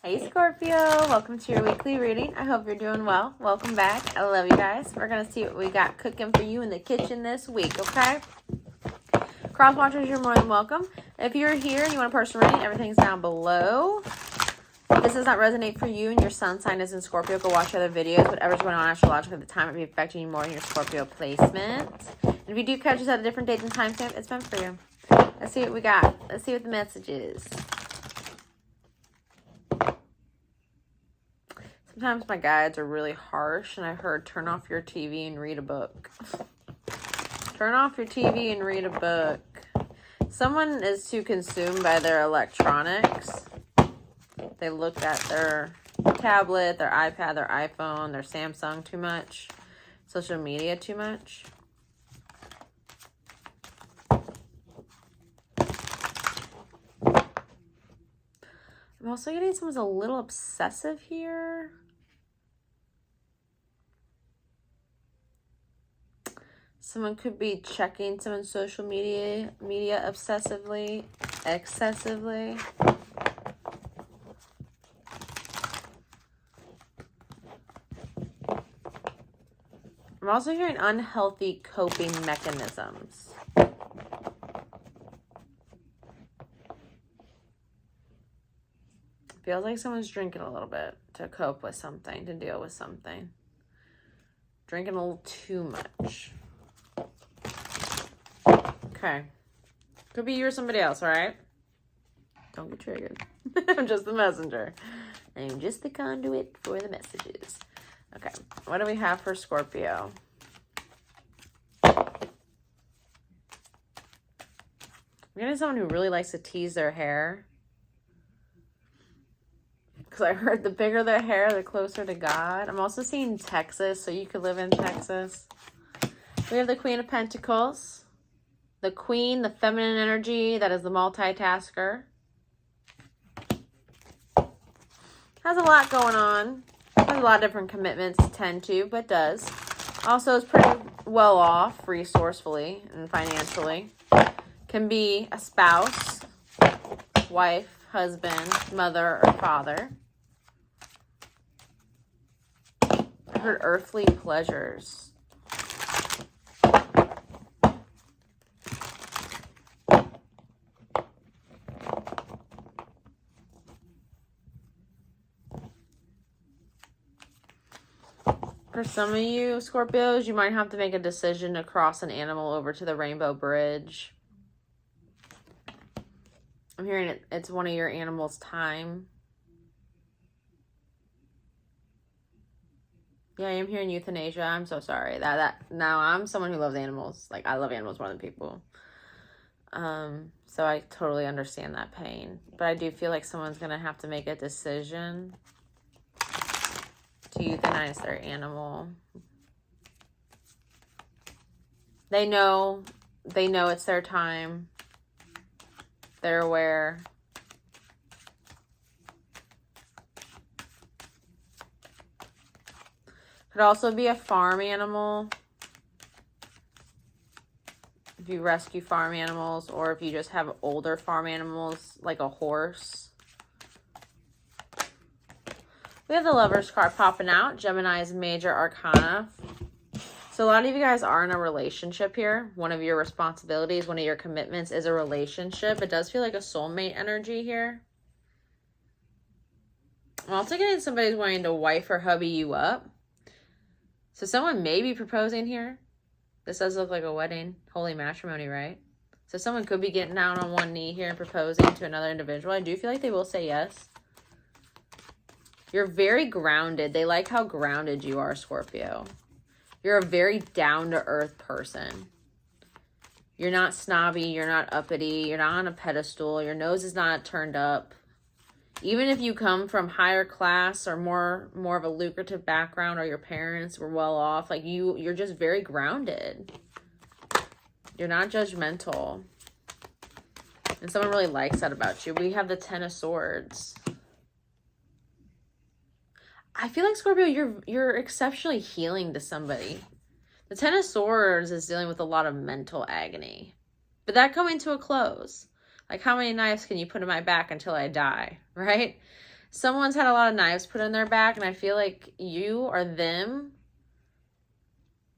Hey Scorpio, welcome to your weekly reading. I hope you're doing well. Welcome back. I love you guys. We're going to see what we got cooking for you in the kitchen this week, okay? Cross watchers, you're more than welcome. If you're here and you want a personal reading, everything's down below. If this does not resonate for you and your sun sign is in Scorpio, go watch other videos. Whatever's going on astrologically at the time, it may be affecting you more in your Scorpio placement. And if you do catch us at a different date and time stamp, it's meant for you. Let's see what we got. Let's see what the message is. Sometimes my guides are really harsh, and I heard turn off your TV and read a book. Turn off your TV and read a book. Someone is too consumed by their electronics. They look at their tablet, their iPad, their iPhone, their Samsung too much. Social media too much. I'm also getting someone's a little obsessive here. Someone could be checking someone's social media obsessively, excessively. I'm also hearing unhealthy coping mechanisms. Feels like someone's drinking a little bit to cope with something, to deal with something. Drinking a little too much. Okay. Could be you or somebody else, all right? Don't get triggered. I'm just the messenger. I'm just the conduit for the messages. Okay. What do we have for Scorpio? I'm getting someone who really likes to tease their hair. Because I heard the bigger the hair, the closer to God. I'm also seeing Texas, so you could live in Texas. We have the Queen of Pentacles. The Queen, the feminine energy, that is the multitasker. Has a lot going on. Has a lot of different commitments to tend to, but does. Also is pretty well off resourcefully and financially. Can be a spouse, wife, husband, mother, or father. I heard earthly pleasures. For some of you Scorpios, you might have to make a decision to cross an animal over to the Rainbow Bridge. I'm hearing it's one of your animals' time. Yeah, I am hearing euthanasia. I'm so sorry. Now I'm someone who loves animals. Like, I love animals more than people. So I totally understand that pain. But I do feel like someone's going to have to make a decision to euthanize their animal. They know it's their time. They're aware. Could also be a farm animal. If you rescue farm animals, or if you just have older farm animals like a horse. We have the Lovers card popping out. Gemini's major arcana. So a lot of you guys are in a relationship here. One of your responsibilities, one of your commitments is a relationship. It does feel like a soulmate energy here. I'm also getting somebody's wanting to wife or hubby you up. So someone may be proposing here. This does look like a wedding. Holy matrimony, right? So someone could be getting down on one knee here and proposing to another individual. I do feel like they will say yes. You're very grounded. They like how grounded you are, Scorpio. You're a very down-to-earth person. You're not snobby. You're not uppity. You're not on a pedestal. Your nose is not turned up. Even if you come from higher class or more of a lucrative background, or your parents were well off, like you're just very grounded. You're not judgmental. And someone really likes that about you. We have the Ten of Swords. I feel like, Scorpio, you're exceptionally healing to somebody. The Ten of Swords is dealing with a lot of mental agony. But that coming to a close. Like, how many knives can you put in my back until I die, right? someone's had a lot of knives put in their back, and I feel like you or them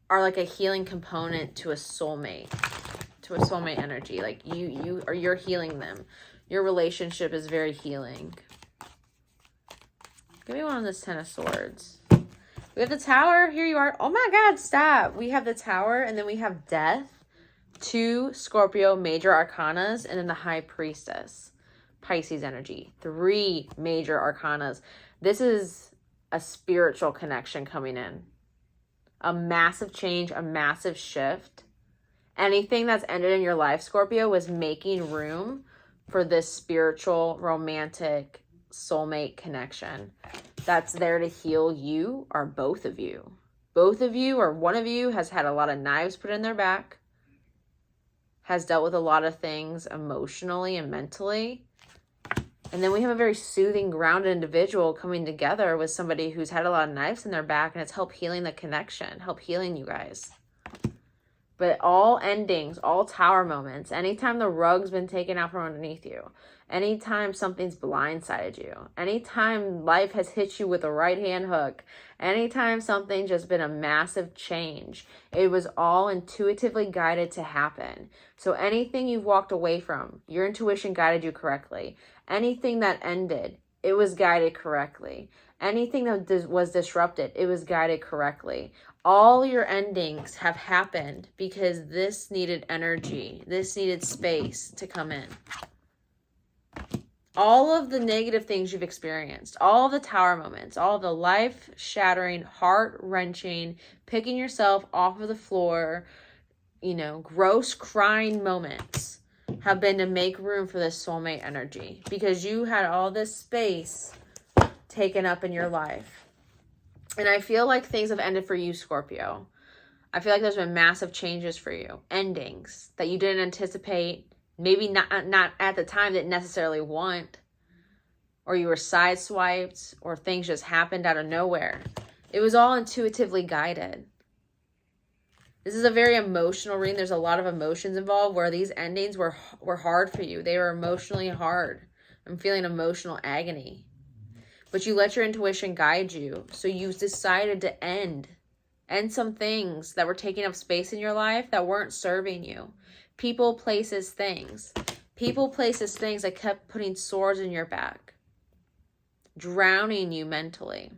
are like a healing component to a soulmate energy. Like you're healing them. Your relationship is very healing. Give me one on this 10 of Swords. We have the Tower. Here you are. Oh my God, stop. We have the Tower, and then we have Death, 2 Scorpio major arcanas, and then the High Priestess, Pisces energy. 3 major arcanas. This is a spiritual connection coming in. A massive change, a massive shift. Anything that's ended in your life, Scorpio, was making room for this spiritual, romantic, soulmate connection that's there to heal you or both of you. Both of you or one of you has had a lot of knives put in their back, has dealt with a lot of things emotionally and mentally. And then we have a very soothing, grounded individual coming together with somebody who's had a lot of knives in their back, and it's help healing the connection, help healing you guys. But all endings, all Tower moments, anytime the rug's been taken out from underneath you, anytime something's blindsided you, anytime life has hit you with a right hand hook, anytime something just been a massive change, it was all intuitively guided to happen. So anything you've walked away from, your intuition guided you correctly. Anything that ended, it was guided correctly. Anything that was disrupted, it was guided correctly. All your endings have happened because this needed energy. This needed space to come in. All of the negative things you've experienced, all the Tower moments, all the life-shattering, heart-wrenching, picking yourself off of the floor, gross crying moments have been to make room for this soulmate energy because you had all this space taken up in your life. And I feel like things have ended for you, Scorpio. I feel like there's been massive changes for you. Endings that you didn't anticipate. Maybe not at the time didn't necessarily want. Or you were sideswiped. Or things just happened out of nowhere. It was all intuitively guided. This is a very emotional reading. There's a lot of emotions involved where these endings were hard for you. They were emotionally hard. I'm feeling emotional agony. But you let your intuition guide you. So you decided to end some things that were taking up space in your life that weren't serving you. People, places, things. People, places, things that kept putting swords in your back. Drowning you mentally.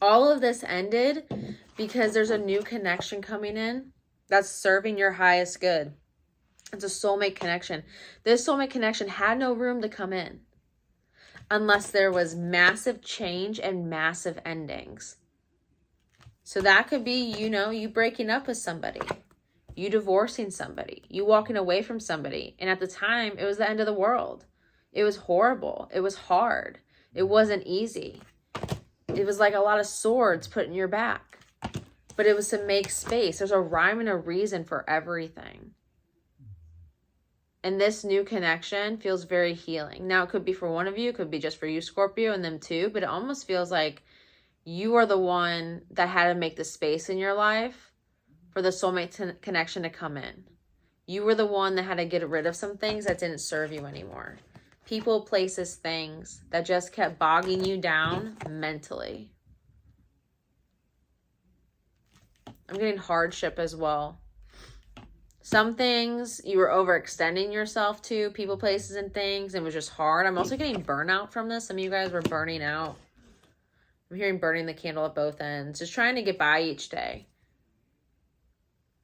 All of this ended because there's a new connection coming in that's serving your highest good. It's a soulmate connection. This soulmate connection had no room to come in unless there was massive change and massive endings. So that could be, you breaking up with somebody, you divorcing somebody, you walking away from somebody. And at the time, it was the end of the world. It was horrible. It was hard. It wasn't easy. It was like a lot of swords put in your back. But it was to make space. There's a rhyme and a reason for everything. And this new connection feels very healing. Now, it could be for one of you. It could be just for you, Scorpio, and them too. But it almost feels like you are the one that had to make the space in your life for the soulmate connection to come in. You were the one that had to get rid of some things that didn't serve you anymore. People, places, things that just kept bogging you down mentally. I'm getting hardship as well. Some things you were overextending yourself to, people, places, and things. It was just hard. I'm also getting burnout from this. Some of you guys were burning out. I'm hearing burning the candle at both ends. Just trying to get by each day.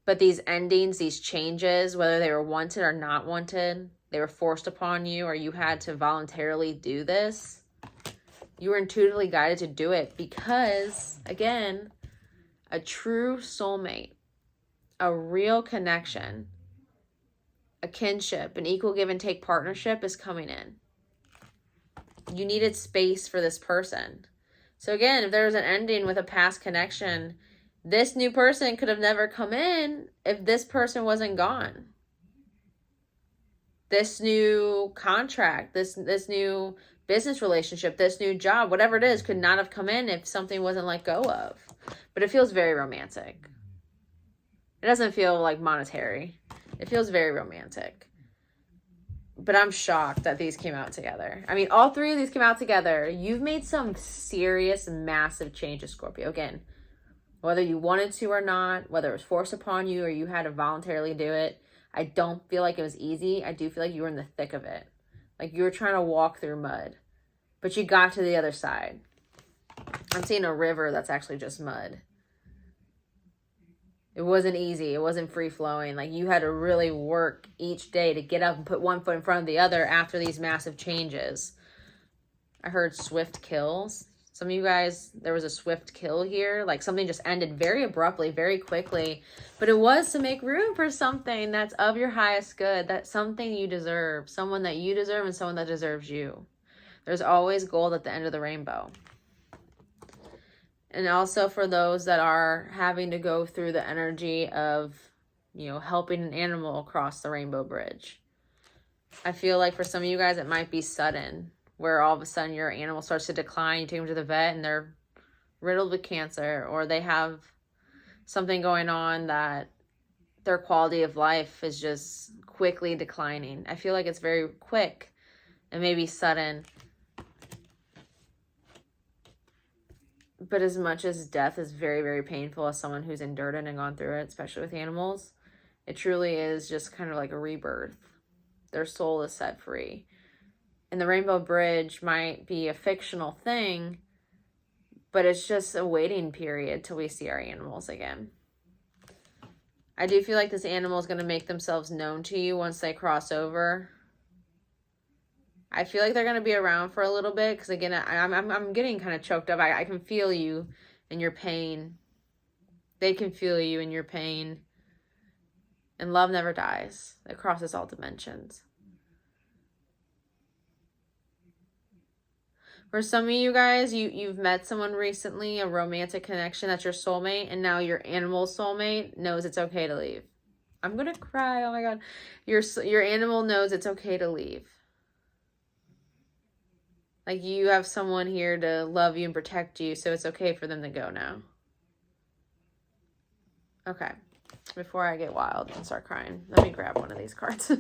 But these endings, these changes, whether they were wanted or not wanted, they were forced upon you or you had to voluntarily do this. You were intuitively guided to do it because, again, a true soulmate, a real connection, a kinship, an equal give and take partnership is coming in. You needed space for this person. So again, if there was an ending with a past connection, this new person could have never come in if this person wasn't gone. This new contract, this new business relationship, this new job, whatever it is, could not have come in if something wasn't let go of. But it feels very romantic. It doesn't feel like monetary. It feels very romantic. But I'm shocked that these came out together. I mean, all three of these came out together. You've made some serious, massive changes, Scorpio. Again, whether you wanted to or not, whether it was forced upon you or you had to voluntarily do it, I don't feel like it was easy. I do feel like you were in the thick of it. Like you were trying to walk through mud, but you got to the other side. I'm seeing a river that's actually just mud. It wasn't easy. It wasn't free flowing. Like you had to really work each day to get up and put one foot in front of the other after these massive changes. I heard swift kills. Some of you guys, there was a swift kill here. Like something just ended very abruptly, very quickly. But it was to make room for something that's of your highest good. That's something you deserve. Someone that you deserve and someone that deserves you. There's always gold at the end of the rainbow. And also for those that are having to go through the energy of, you know, helping an animal across the rainbow bridge. I feel like for some of you guys, it might be sudden, where all of a sudden your animal starts to decline. You take them to the vet and they're riddled with cancer, or they have something going on that their quality of life is just quickly declining. I feel like it's very quick and maybe sudden. But as much as death is very, very painful as someone who's endured it and gone through it, especially with animals, it truly is just kind of like a rebirth. Their soul is set free. And the Rainbow Bridge might be a fictional thing, but it's just a waiting period till we see our animals again. I do feel like this animal is going to make themselves known to you once they cross over. I feel like they're going to be around for a little bit because, again, I'm getting kind of choked up. I can feel you in your pain. They can feel you in your pain. And love never dies. It crosses all dimensions. For some of you guys, you've met someone recently, a romantic connection, that's your soulmate, and now your animal soulmate knows it's okay to leave. I'm going to cry. Oh, my God. Your animal knows it's okay to leave. Like you have someone here to love you and protect you, so it's okay for them to go now. Okay. Before I get wild and start crying, let me grab one of these cards.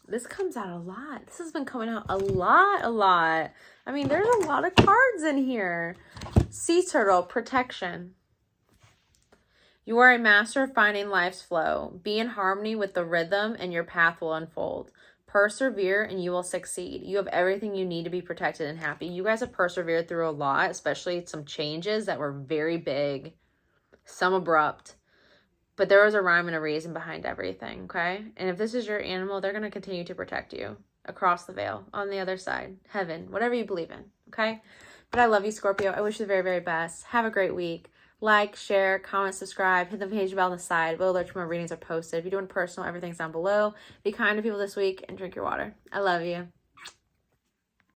This comes out a lot. This has been coming out a lot. I mean, there's a lot of cards in here. Sea turtle, protection. You are a master of finding life's flow. Be in harmony with the rhythm and your path will unfold. Persevere and you will succeed. You have everything you need to be protected and happy. You guys have persevered through a lot, especially some changes that were very big, some abrupt. But there was a rhyme and a reason behind everything, okay? And if this is your animal, they're going to continue to protect you across the veil, on the other side, heaven, whatever you believe in, okay? But I love you, Scorpio. I wish you the very, very best. Have a great week. Like, share, comment, subscribe, hit the page bell on the side. Will alert you when readings are posted. If you're doing personal, everything's down below. Be kind to people this week and drink your water. I love you.